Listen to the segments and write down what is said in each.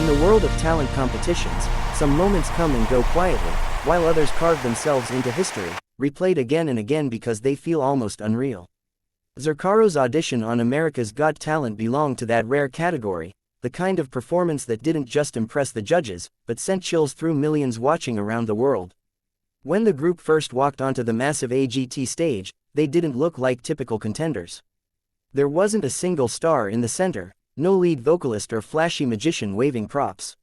In the world of talent competitions, some moments come and go quietly, while others carve themselves into history, replayed again and again because they feel almost unreal. Zurcaroh's audition on America's Got Talent belonged to that rare category, the kind of performance that didn't just impress the judges, but sent chills through millions watching around the world. When the group first walked onto the massive AGT stage, they didn't look like typical contenders. There wasn't a single star in the center, no lead vocalist or flashy magician waving props.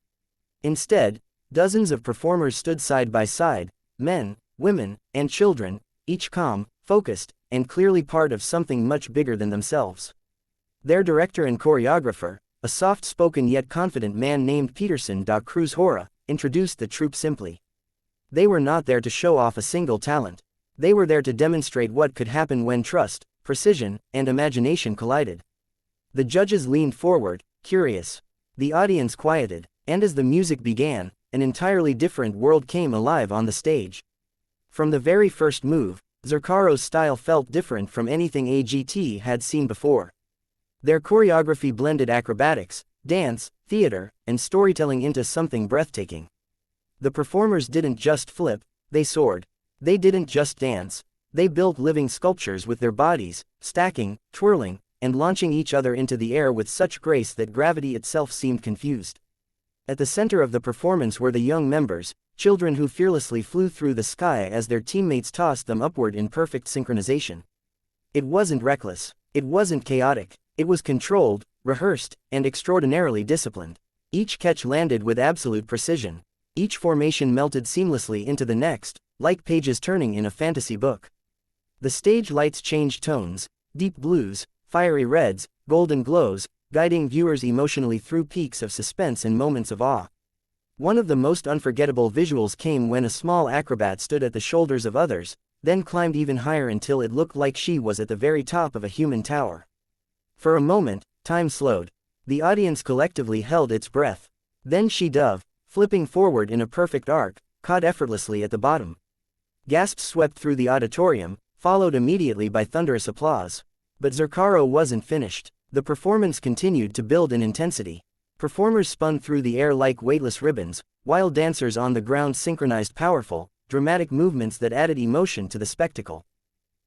Instead, dozens of performers stood side by side, men, women, and children, each calm, focused, and clearly part of something much bigger than themselves. Their director and choreographer, a soft-spoken yet confident man named Peterson da Cruz Hora, introduced the troupe simply. They were not there to show off a single talent. They were there to demonstrate what could happen when trust, precision, and imagination collided. The judges leaned forward, curious. The audience quieted, and as the music began, an entirely different world came alive on the stage. From the very first move, Zurcaroh's style felt different from anything AGT had seen before. Their choreography blended acrobatics, dance, theater, and storytelling into something breathtaking. The performers didn't just flip, they soared. They didn't just dance, they built living sculptures with their bodies, stacking, twirling, and launching each other into the air with such grace that gravity itself seemed confused. At the center of the performance were the young members, children who fearlessly flew through the sky as their teammates tossed them upward in perfect synchronization. It wasn't reckless, it wasn't chaotic, it was controlled, rehearsed, and extraordinarily disciplined. Each catch landed with absolute precision. Each formation melted seamlessly into the next, like pages turning in a fantasy book. The stage lights changed tones, deep blues, fiery reds, golden glows, guiding viewers emotionally through peaks of suspense and moments of awe. One of the most unforgettable visuals came when a small acrobat stood at the shoulders of others, then climbed even higher until it looked like she was at the very top of a human tower. For a moment, time slowed. The audience collectively held its breath. Then she dove, flipping forward in a perfect arc, caught effortlessly at the bottom. Gasps swept through the auditorium, followed immediately by thunderous applause. But Zurcaroh wasn't finished. The performance continued to build in intensity. Performers spun through the air like weightless ribbons, while dancers on the ground synchronized powerful, dramatic movements that added emotion to the spectacle.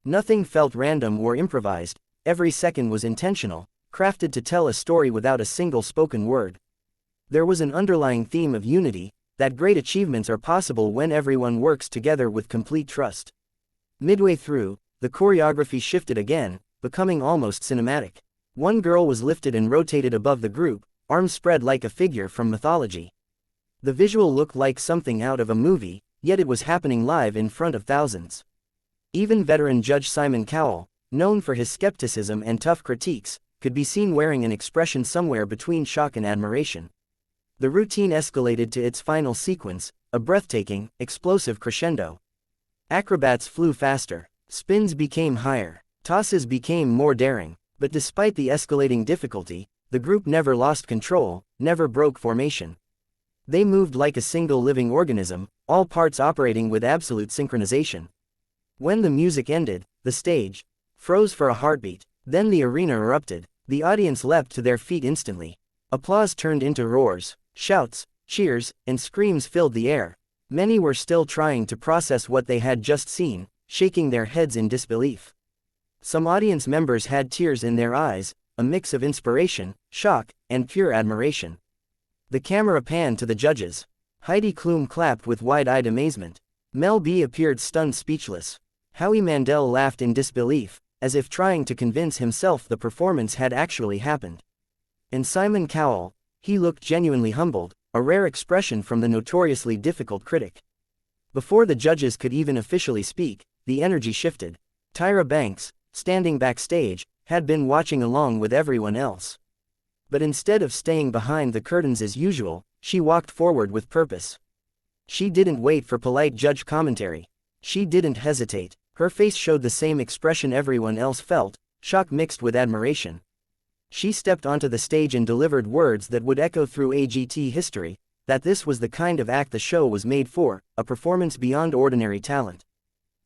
Nothing felt random or improvised, every second was intentional, crafted to tell a story without a single spoken word. There was an underlying theme of unity, that great achievements are possible when everyone works together with complete trust. Midway through, the choreography shifted again, becoming almost cinematic. One girl was lifted and rotated above the group, arms spread like a figure from mythology. The visual looked like something out of a movie, yet it was happening live in front of thousands. Even veteran Judge Simon Cowell, known for his skepticism and tough critiques, could be seen wearing an expression somewhere between shock and admiration. The routine escalated to its final sequence, a breathtaking, explosive crescendo. Acrobats flew faster, spins became higher, tosses became more daring, but despite the escalating difficulty, the group never lost control, never broke formation. They moved like a single living organism, all parts operating with absolute synchronization. When the music ended, the stage froze for a heartbeat, then the arena erupted. The audience leapt to their feet instantly. Applause turned into roars. Shouts, cheers, and screams filled the air. Many were still trying to process what they had just seen, shaking their heads in disbelief. Some audience members had tears in their eyes, a mix of inspiration, shock, and pure admiration. The camera panned to the judges. Heidi Klum clapped with wide-eyed amazement. Mel B appeared stunned speechless. Howie Mandel laughed in disbelief, as if trying to convince himself the performance had actually happened. And Simon Cowell, he looked genuinely humbled, a rare expression from the notoriously difficult critic. Before the judges could even officially speak, the energy shifted. Tyra Banks, standing backstage, had been watching along with everyone else. But instead of staying behind the curtains as usual, she walked forward with purpose. She didn't wait for polite judge commentary. She didn't hesitate. Her face showed the same expression everyone else felt, shock mixed with admiration. She stepped onto the stage and delivered words that would echo through AGT history, that this was the kind of act the show was made for, a performance beyond ordinary talent.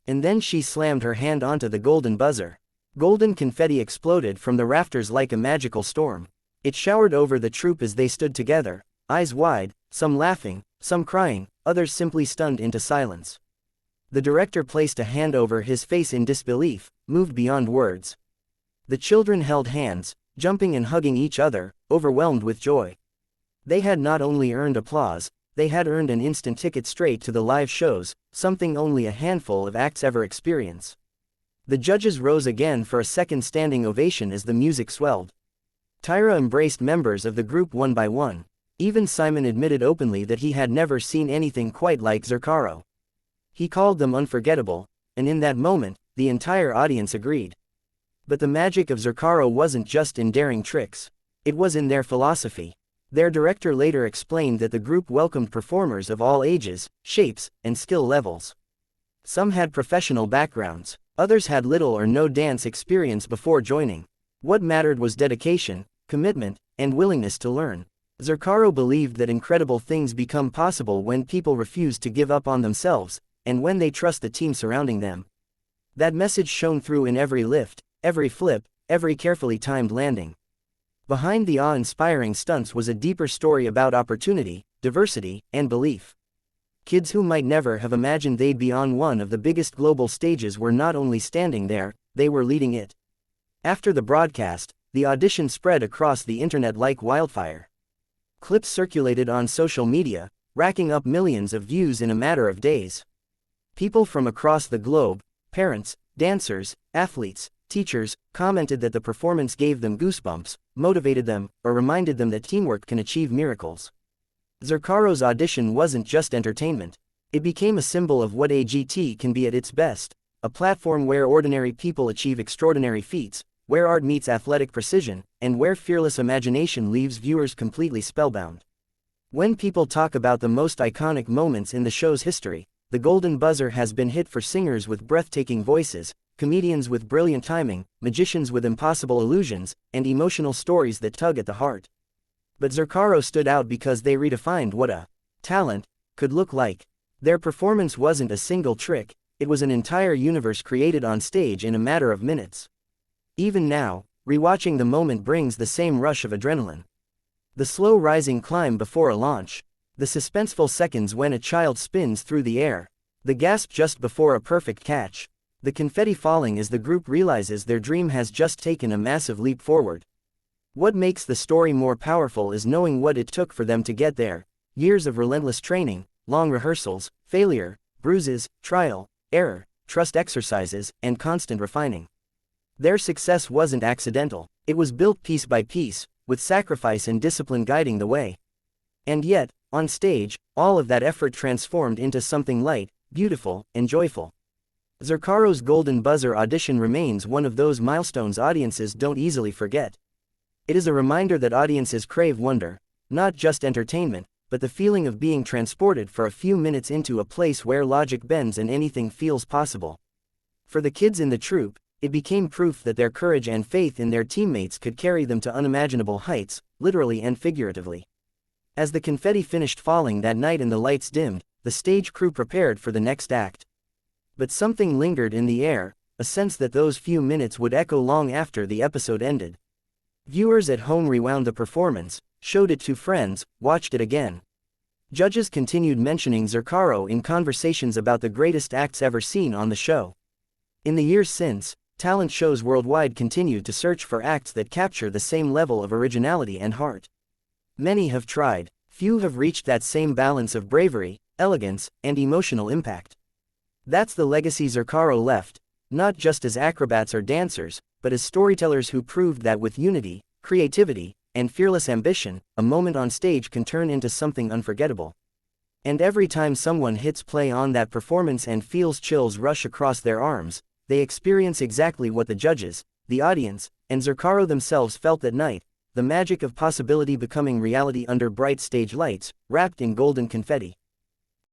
And then she slammed her hand onto the golden buzzer. Golden confetti exploded from the rafters like a magical storm. It showered over the troupe as they stood together, eyes wide, some laughing, some crying, others simply stunned into silence. The director placed a hand over his face in disbelief, moved beyond words. The children held hands, jumping and hugging each other, overwhelmed with joy. They had not only earned applause, they had earned an instant ticket straight to the live shows, something only a handful of acts ever experience. The judges rose again for a second standing ovation as the music swelled. Tyra embraced members of the group one by one. Even Simon admitted openly that he had never seen anything quite like Zurcaroh. He called them unforgettable, and in that moment, the entire audience agreed. But the magic of Zurcaroh wasn't just in daring tricks. It was in their philosophy. Their director later explained that the group welcomed performers of all ages, shapes, and skill levels. Some had professional backgrounds, others had little or no dance experience before joining. What mattered was dedication, commitment, and willingness to learn. Zurcaroh believed that incredible things become possible when people refuse to give up on themselves, and when they trust the team surrounding them. That message shone through in every lift, every flip, every carefully timed landing. Behind the awe-inspiring stunts was a deeper story about opportunity, diversity, and belief. Kids who might never have imagined they'd be on one of the biggest global stages were not only standing there, they were leading it. After the broadcast, the audition spread across the internet like wildfire. Clips circulated on social media, racking up millions of views in a matter of days. People from across the globe, parents, dancers, athletes, teachers, commented that the performance gave them goosebumps, motivated them, or reminded them that teamwork can achieve miracles. Zurcaroh's audition wasn't just entertainment. It became a symbol of what AGT can be at its best, a platform where ordinary people achieve extraordinary feats, where art meets athletic precision, and where fearless imagination leaves viewers completely spellbound. When people talk about the most iconic moments in the show's history, the golden buzzer has been hit for singers with breathtaking voices, comedians with brilliant timing, magicians with impossible illusions, and emotional stories that tug at the heart. But Zurcaroh stood out because they redefined what a talent could look like. Their performance wasn't a single trick, it was an entire universe created on stage in a matter of minutes. Even now, rewatching the moment brings the same rush of adrenaline. The slow rising climb before a launch, the suspenseful seconds when a child spins through the air, the gasp just before a perfect catch, the confetti falling as the group realizes their dream has just taken a massive leap forward. What makes the story more powerful is knowing what it took for them to get there: years of relentless training, long rehearsals, failure, bruises, trial, error, trust exercises, and constant refining. Their success wasn't accidental, it was built piece by piece, with sacrifice and discipline guiding the way. And yet, on stage, all of that effort transformed into something light, beautiful, and joyful. Zurcaroh's Golden Buzzer audition remains one of those milestones audiences don't easily forget. It is a reminder that audiences crave wonder, not just entertainment, but the feeling of being transported for a few minutes into a place where logic bends and anything feels possible. For the kids in the troupe, it became proof that their courage and faith in their teammates could carry them to unimaginable heights, literally and figuratively. As the confetti finished falling that night and the lights dimmed, the stage crew prepared for the next act. But something lingered in the air, a sense that those few minutes would echo long after the episode ended. Viewers at home rewound the performance, showed it to friends, watched it again. Judges continued mentioning Zurcaroh in conversations about the greatest acts ever seen on the show. In the years since, talent shows worldwide continued to search for acts that capture the same level of originality and heart. Many have tried, few have reached that same balance of bravery, elegance, and emotional impact. That's the legacy Zurcaroh left, not just as acrobats or dancers, but as storytellers who proved that with unity, creativity, and fearless ambition, a moment on stage can turn into something unforgettable. And every time someone hits play on that performance and feels chills rush across their arms, they experience exactly what the judges, the audience, and Zurcaroh themselves felt that night: the magic of possibility becoming reality under bright stage lights, wrapped in golden confetti.